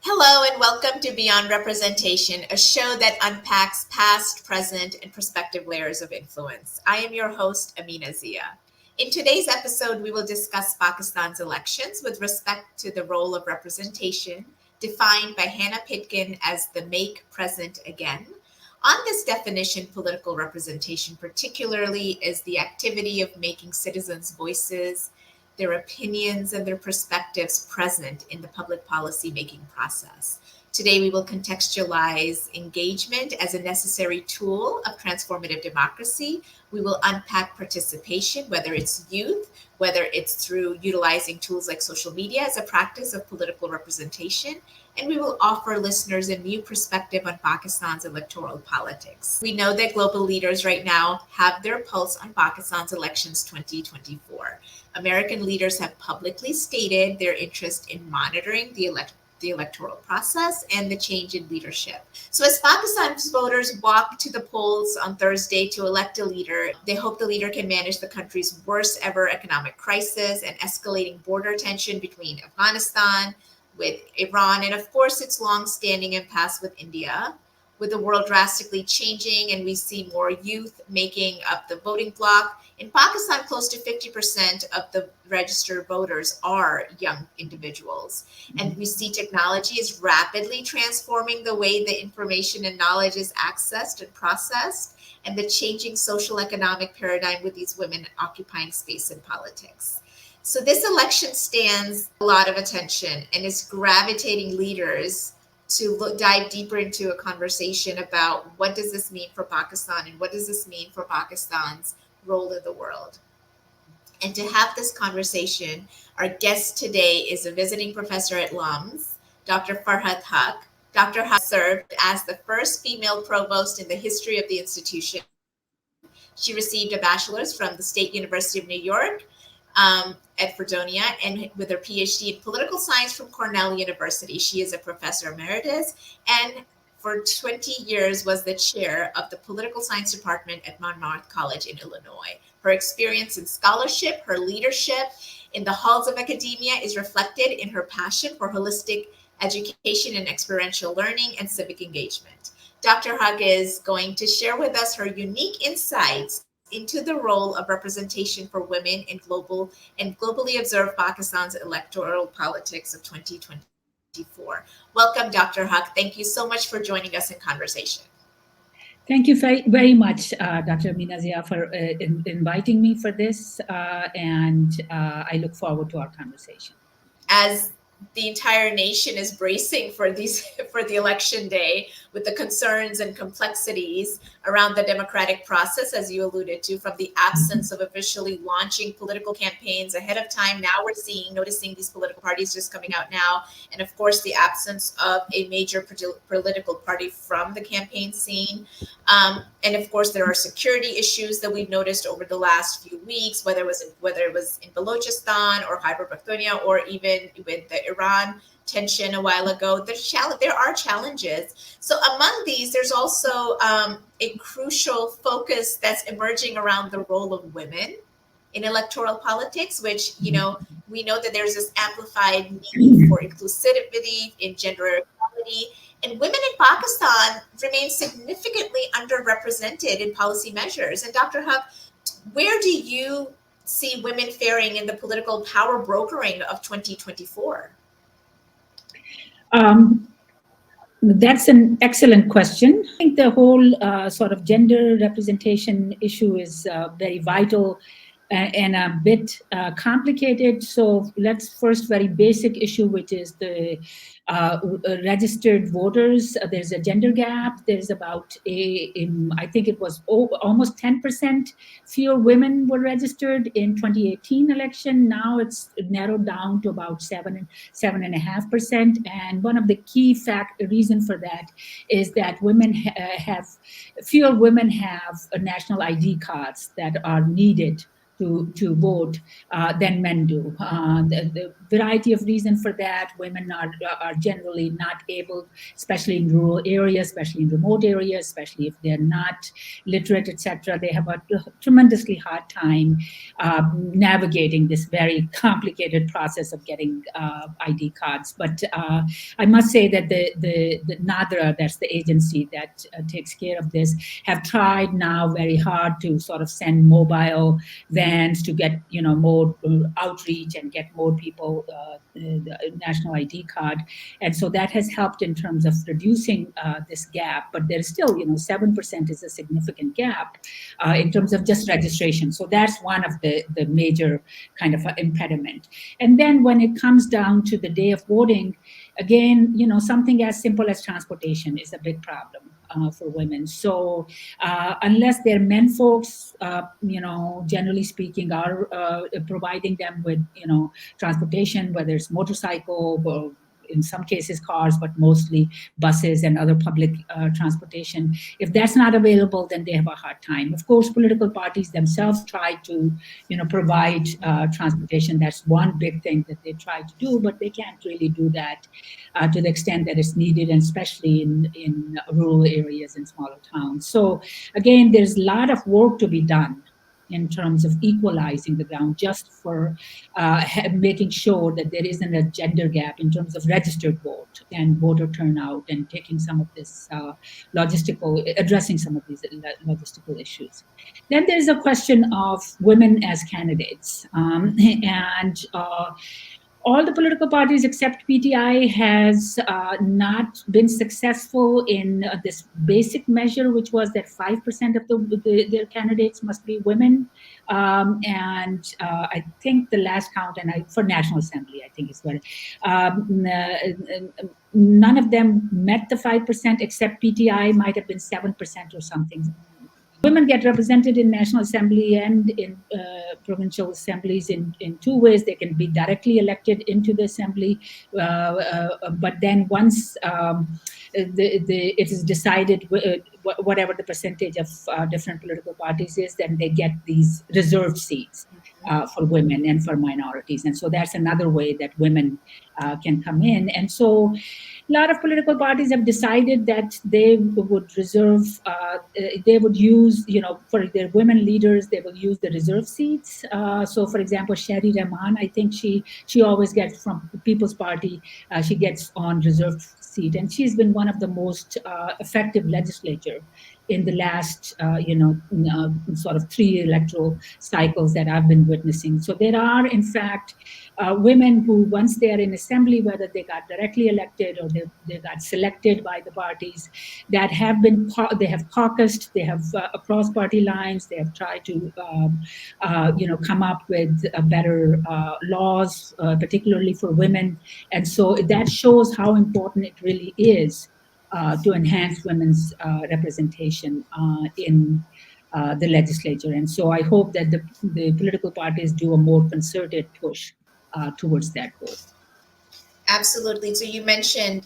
Hello and welcome to Beyond Representation, a show that unpacks past, present, and prospective layers of influence. I am your host, Ameena Zia. In today's episode, we will discuss Pakistan's elections with respect to the role of representation, defined by Hannah Pitkin as the make present again. On this definition, political representation particularly is the activity of making citizens' voices, their opinions, and their perspectives present in the public policy making process. Today, we will contextualize engagement as a necessary tool of transformative democracy. We will unpack participation, whether it's youth, whether it's through utilizing tools like social media as a practice of political representation, and we will offer listeners a new perspective on Pakistan's electoral politics. We know that global leaders right now have their pulse on Pakistan's elections 2024. American leaders have publicly stated their interest in monitoring the electoral process and the change in leadership. So as Pakistan's voters walk to the polls on Thursday to elect a leader, they hope the leader can manage the country's worst ever economic crisis and escalating border tension between Afghanistan, with Iran, and of course its long-standing impasse with India. With the world drastically changing and we see more youth making up the voting bloc, in Pakistan, close to 50% of the registered voters are young individuals. And we see technology is rapidly transforming the way the information and knowledge is accessed and processed, and the changing social economic paradigm with these women occupying space in politics. So this election stands a lot of attention and is gravitating leaders to dive deeper into a conversation about what does this mean for Pakistan and what does this mean for Pakistan's role in the world. And to have this conversation, our guest today is a visiting professor at LUMS, Dr. Farhat Haq. Dr. Haq served as the first female provost in the history of the institution. She received a bachelor's from the State University of New York at Fredonia, and with her PhD in political science from Cornell University. She is a professor emeritus and for 20 years was the chair of the political science department at Monmouth College in Illinois. Her experience in scholarship, her leadership in the halls of academia is reflected in her passion for holistic education and experiential learning and civic engagement. Dr. Haq is going to share with us her unique insights into the role of representation for women in globally observed Pakistan's electoral politics of 2024. Welcome, Dr. Haq. Thank you so much for joining us in conversation. Thank you very much, Dr. Ameena Zia, for inviting me for this, and I look forward to our conversation. As the entire nation is bracing for the election day with the concerns and complexities around the democratic process, as you alluded to, from the absence of officially launching political campaigns ahead of time. Now we're noticing these political parties just coming out now. And of course, the absence of a major political party from the campaign scene. And of course, there are security issues that we've noticed over the last few weeks, whether it was in Balochistan or Khyber Pakhtunkhwa, or even with the Iran tension a while ago. There are challenges. So among these, there's also a crucial focus that's emerging around the role of women in electoral politics, which, we know that there's this amplified need for inclusivity in gender equality. And women in Pakistan remain significantly underrepresented in policy measures. And Dr. Haq, where do you see women faring in the political power brokering of 2024? That's an excellent question. I think the whole sort of gender representation issue is very vital and a bit complicated. So let's first very basic issue, which is the registered voters. There's a gender gap. There's about I think it was almost 10% fewer women were registered in 2018 election. Now it's narrowed down to about 7.5%. And one of the key reason for that is that fewer women have national ID cards that are needed to vote than men do. The variety of reason for that: women are generally not able, especially in rural areas, especially in remote areas, especially if they're not literate, etc. They have a tremendously hard time navigating this very complicated process of getting ID cards. But I must say that the NADRA, that's the agency that takes care of this, have tried now very hard to sort of send mobile vans to get more outreach and get more people the national ID card, and so that has helped in terms of reducing this gap. But there's still 7% is a significant gap in terms of just registration. So that's one of the major kind of impediment. And then when it comes down to the day of voting, again, something as simple as transportation is a big problem for women. So unless their men folks, generally speaking, are providing them with, transportation, whether it's motorcycle or in some cases cars, but mostly buses and other public transportation. If that's not available, then they have a hard time. Of course, political parties themselves try to, provide transportation. That's one big thing that they try to do, but they can't really do that to the extent that it's needed, and especially in rural areas and smaller towns. So again, there's a lot of work to be done in terms of equalizing the ground, just for making sure that there isn't a gender gap in terms of registered vote and voter turnout, and taking some of this addressing some of these logistical issues. Then there's a question of women as candidates, and all the political parties except PTI has not been successful in this basic measure, which was that 5% of their candidates must be women. And I think the last count, and for National Assembly, I think is what, none of them met the 5%, except PTI might have been 7% or something. Women get represented in National Assembly and in provincial assemblies in two ways. They can be directly elected into the assembly, but then once it is decided, whatever the percentage of different political parties is, then they get these reserved seats for women and for minorities. And so that's another way that women can come in. And so a lot of political parties have decided that they would reserve, they would use, for their women leaders, they will use the reserve seats. So, for example, Shari Rahman, I think she always gets from the People's Party, she gets on reserved seat, and she's been one of the most effective legislator in the last, sort of 3 electoral cycles that I've been witnessing. So there are, in fact, women who, once they are in assembly, whether they got directly elected or they got selected by the parties, that have been, they have caucused, they have across party lines, they have tried to, come up with better laws, particularly for women. And so that shows how important it really is to enhance women's representation in the legislature. And so I hope that the political parties do a more concerted push towards that goal. Absolutely. So you mentioned,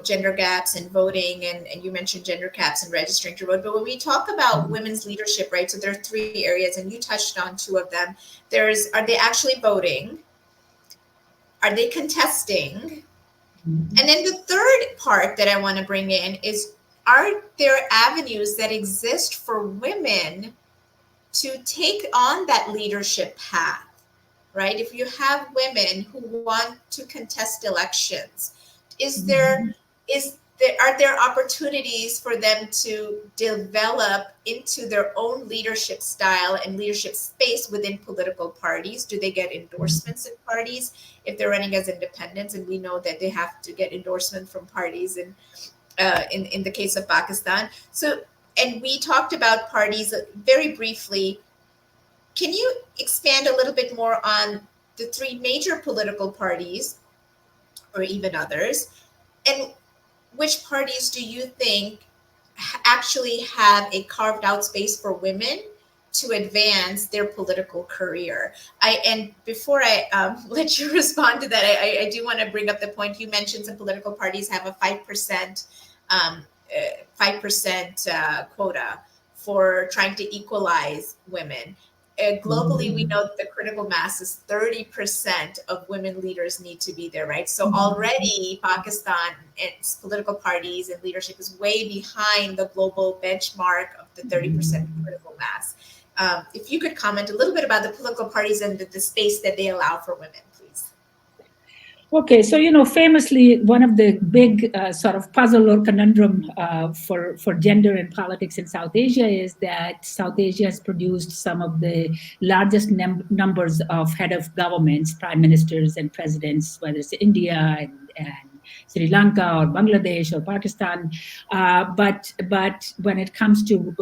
gender gaps in voting, and you mentioned gender gaps in registering to vote. But when we talk about women's leadership, right? So there are 3 areas, and you touched on 2 of them. Are they actually voting? Are they contesting? And then the third part that I want to bring in is, are there avenues that exist for women to take on that leadership path, right? If you have women who want to contest elections, are there opportunities for them to develop into their own leadership style and leadership space within political parties? Do they get endorsements in parties if they're running as independents? And we know that they have to get endorsement from parties in the case of Pakistan. So, and we talked about parties very briefly. Can you expand a little bit more on the 3 major political parties, or even others, and which parties do you think actually have a carved out space for women to advance their political career? And before I let you respond to that, I do want to bring up the point you mentioned. Some political parties have a 5% quota for trying to equalize women. globally, we know that the critical mass is 30% of women leaders need to be there, right? So already Pakistan, its political parties and leadership is way behind the global benchmark of the 30% critical mass. If you could comment a little bit about the political parties and the space that they allow for women, please. Okay, so famously, one of the big sort of puzzle or conundrum for gender and politics in South Asia is that South Asia has produced some of the largest numbers of head of governments, prime ministers, and presidents, whether it's India and Sri Lanka or Bangladesh or Pakistan, but when it comes to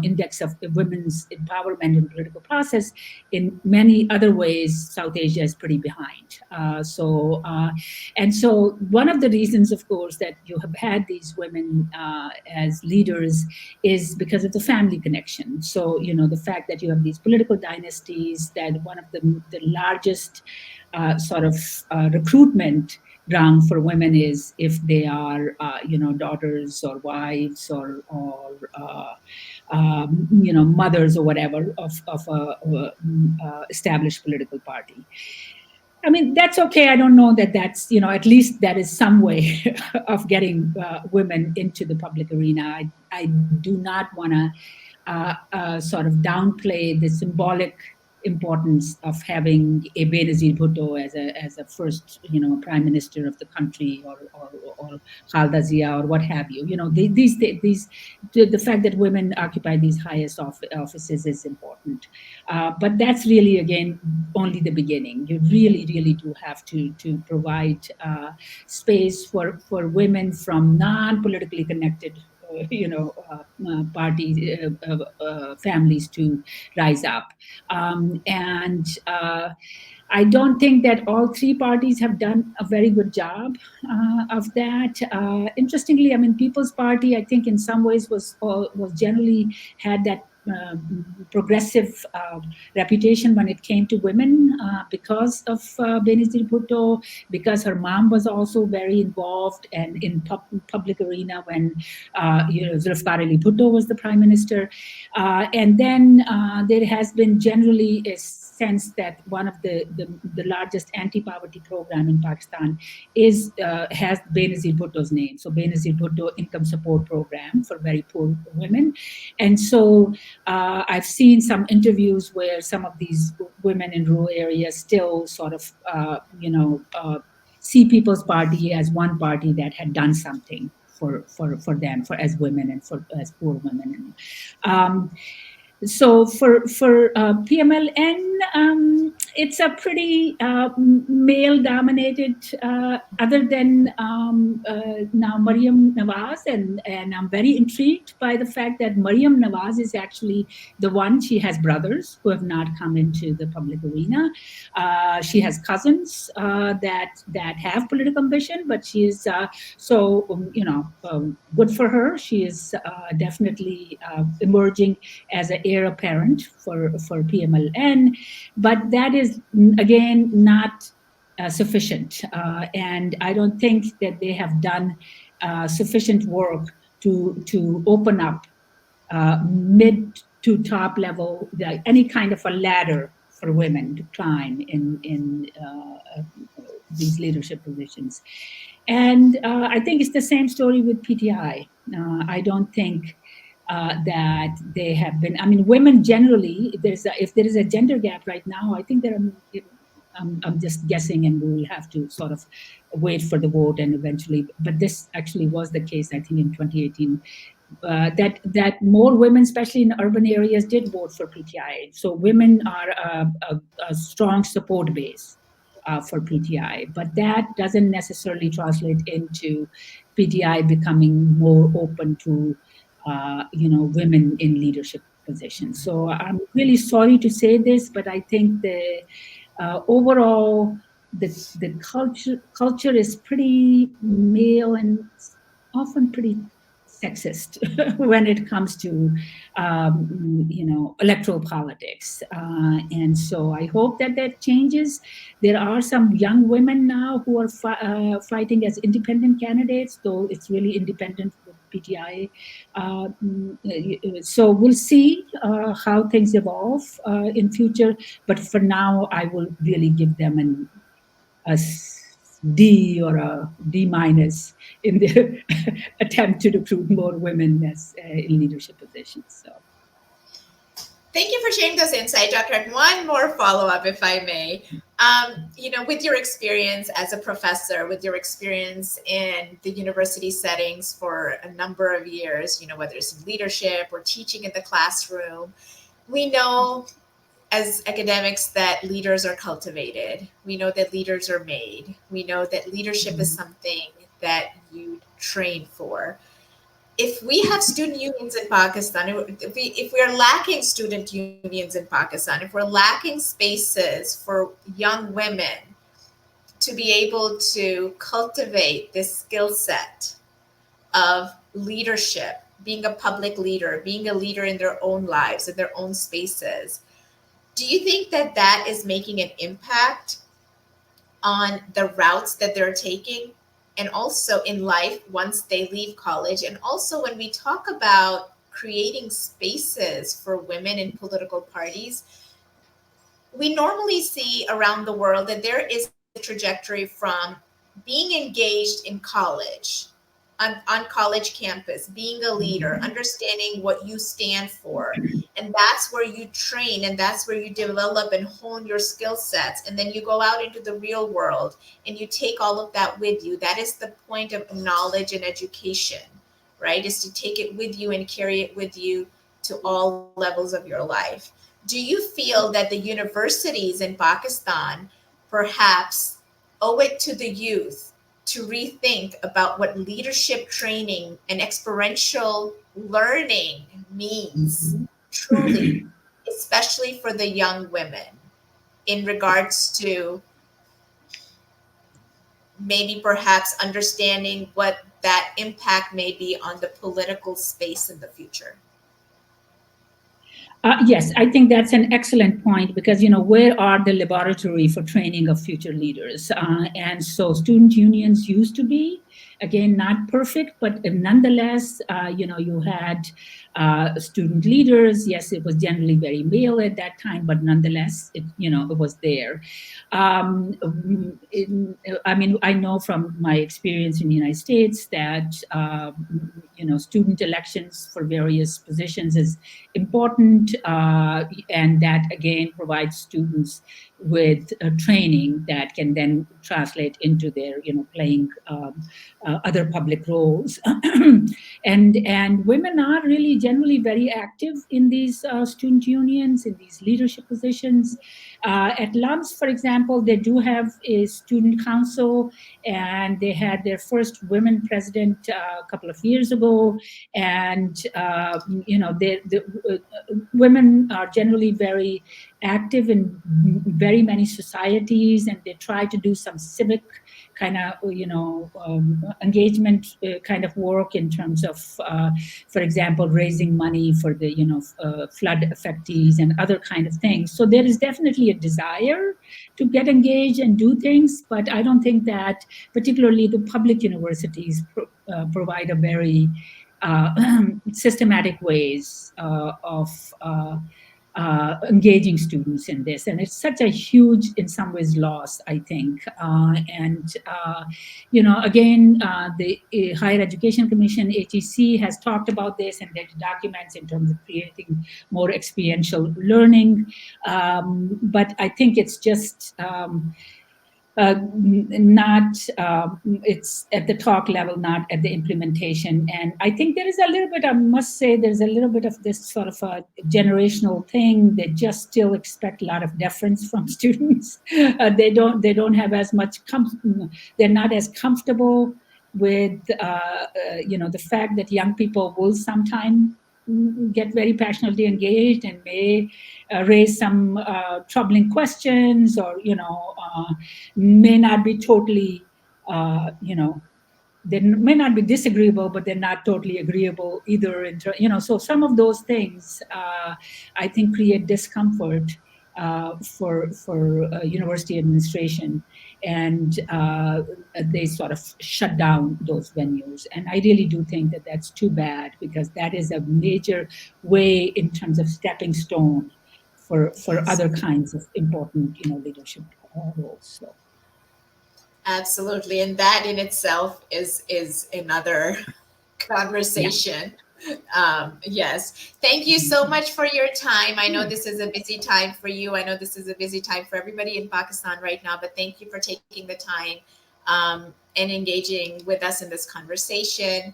index of women's empowerment in political process, in many other ways, South Asia is pretty behind. And so one of the reasons, of course, that you have had these women as leaders is because of the family connection. So the fact that you have these political dynasties, that one of the largest sort of recruitment rung for women is if they are, daughters or wives or mothers or whatever of a established political party. I mean, that's okay. I don't know that that's, at least that is some way of getting women into the public arena. I do not want to sort of downplay the symbolic importance of having a Benazir Bhutto as a first, prime minister of the country, or Khalda Zia or what have you. The fact that women occupy these highest offices is important. But that's really, again, only the beginning. You really, really do have to provide space for women from non-politically connected parties, families to rise up. And I don't think that all three parties have done a very good job of that. Interestingly, I mean, People's Party, I think in some ways was generally had that progressive reputation when it came to women because of Benazir Bhutto, because her mom was also very involved and in public arena when Zulfikar Ali Bhutto was the prime minister. And then there has been generally a sense that one of the largest anti-poverty program in Pakistan has Benazir Bhutto's name. So Benazir Bhutto Income Support Program for very poor women. And so I've seen some interviews where some of these women in rural areas still sort of, see People's Party as one party that had done something for them, for as women and as poor women. So for PMLN, it's a pretty male-dominated, other than now Maryam Nawaz, and I'm very intrigued by the fact that Maryam Nawaz is actually the one. She has brothers who have not come into the public arena. She has cousins that have political ambition, but she is good for her. She is definitely emerging as an heir apparent for PMLN, but that is again not sufficient, and I don't think that they have done sufficient work to open up mid to top level, any kind of a ladder for women to climb in these leadership positions. And I think it's the same story with PTI. I don't think that they have been. I mean, women generally, if there is a gender gap right now, I think I'm just guessing, and we will have to sort of wait for the vote and eventually. But this actually was the case, I think, in 2018. That more women, especially in urban areas, did vote for PTI. So women are a strong support base for PTI, but that doesn't necessarily translate into PTI becoming more open to women in leadership positions. So I'm really sorry to say this, but I think the overall the culture is pretty male and often pretty sexist when it comes to electoral politics, and so I hope that changes. There are some young women now who are fighting as independent candidates, though it's really independent PTI. So we'll see how things evolve in future. But for now, I will really give them a D or a D minus in their attempt to recruit more women as in leadership positions. So. Thank you for sharing those insights, Dr. Haq. One more follow-up, if I may. With your experience as a professor, with your experience in the university settings for a number of years, whether it's in leadership or teaching in the classroom, we know as academics that leaders are cultivated. We know that leaders are made. We know that leadership is something that you train for. If we have student unions in Pakistan, if we are lacking student unions in Pakistan, if we're lacking spaces for young women to be able to cultivate this skill set of leadership, being a public leader, being a leader in their own lives, in their own spaces, do you think that that is making an impact on the routes that they're taking and also in life once they leave college? And also when we talk about creating spaces for women in political parties, we normally see around the world that there is a trajectory from being engaged in college, on college campus, being a leader, understanding what you stand for. And that's where you train and that's where you develop and hone your skill sets. And then you go out into the real world and you take all of that with you. That is the point of knowledge and education, right? Is to take it with you and carry it with you to all levels of your life. Do you feel that the universities in Pakistan perhaps owe it to the youth to rethink about what leadership training and experiential learning means truly, especially for the young women, in regards to maybe perhaps understanding what that impact may be on the political space in the future? Yes, I think that's an excellent point because, where are the laboratory for training of future leaders? And so student unions used to be, again, not perfect, but nonetheless, you had student leaders. Yes, it was generally very male at that time, but nonetheless, it was there. I know from my experience in the United States that, student elections for various positions is important, and that again provides students with training that can then translate into their playing other public roles. and women are really generally very active in these student unions, in these leadership positions. At LUMS, for example, they do have a student council, and they had their first women president a couple of years ago. And the women are generally very active in very many societies, and they try to do some civic kind of engagement kind of work in terms of, for example, raising money for the flood affectees and other kind of things. So there is definitely a desire to get engaged and do things, but I don't think that particularly the public universities provide a very systematic ways of engaging students in this. And it's such a huge, in some ways, loss, I think. Again, the Higher Education Commission, HEC, has talked about this and their documents in terms of creating more experiential learning. But I think it's just not, it's at the talk level, not at the implementation. And I think there is a little bit, I must say, there's a little bit of this sort of a generational thing. They just still expect a lot of deference from students. They don't have as much, they're not as comfortable with, the fact that young people will sometimes get very passionately engaged and may raise some troubling questions, or may not be totally they may not be disagreeable, but they're not totally agreeable either. So some of those things I think create discomfort for university administration, and they sort of shut down those venues. And I really do think that that's too bad, because that is a major way in terms of stepping stone for Yes, other kinds of important leadership roles. So absolutely. And that in itself is another yeah. conversation. Yes. Thank you so much for your time. I know this is a busy time for you. I know this is a busy time for everybody in Pakistan right now, but thank you for taking the time and engaging with us in this conversation.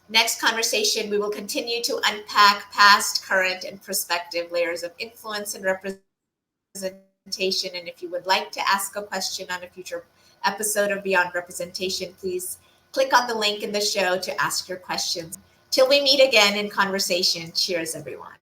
Next conversation, we will continue to unpack past, current, and prospective layers of influence and representation. And if you would like to ask a question on a future episode of Beyond Representation, please click on the link in the show to ask your questions. Till we meet again in conversation, cheers, everyone.